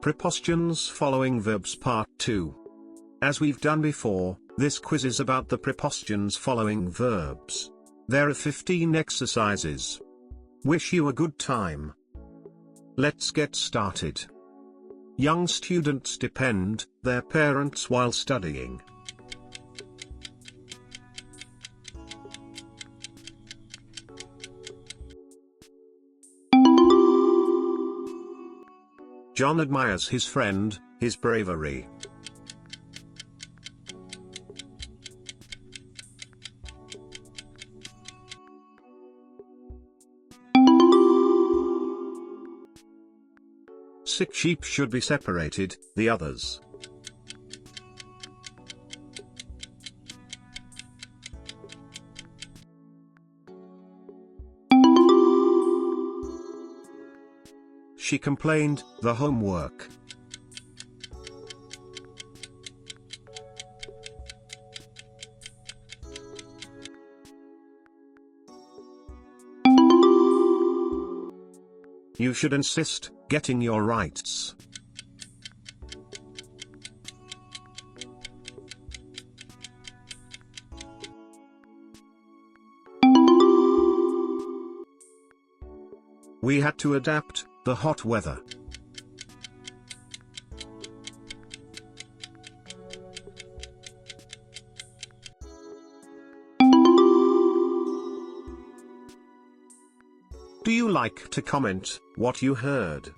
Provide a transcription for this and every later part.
Prepositions following verbs Part 2. As we've done before, this quiz is about the prepositions following verbs. There are 15 exercises. Wish you a good time. Let's get started. Young students depend their parents while studying. John admires his friend, his bravery. Sick sheep should be separated, the others. She complained, the homework. You should insist, getting your rights. We had to adapt, the hot weather. Do you like to comment what you heard?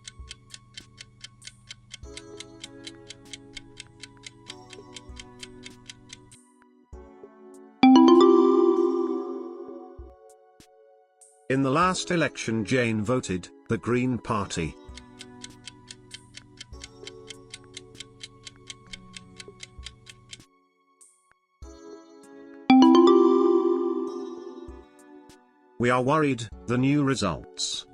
In the last election, Jane voted the Green Party. We are worried, the new results.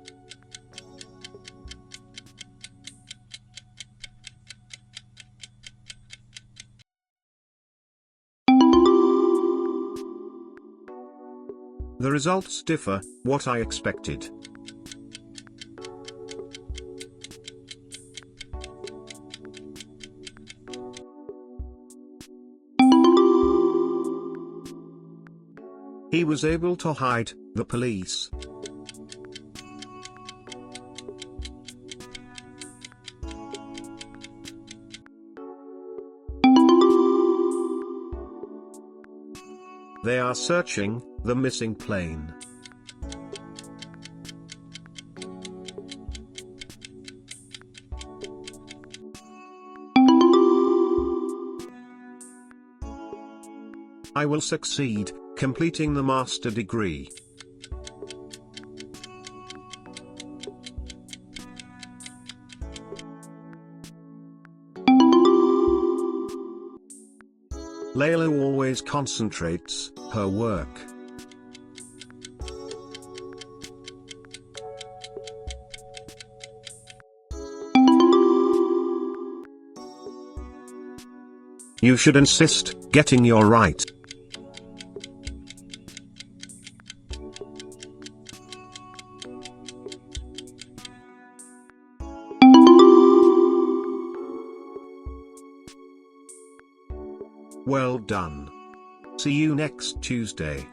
The results differ, what I expected. He was able to hide the police. They are searching the missing plane. I will succeed, completing the master degree. Layla always concentrates her work. You should insist, getting your right. Well done. See you next Tuesday.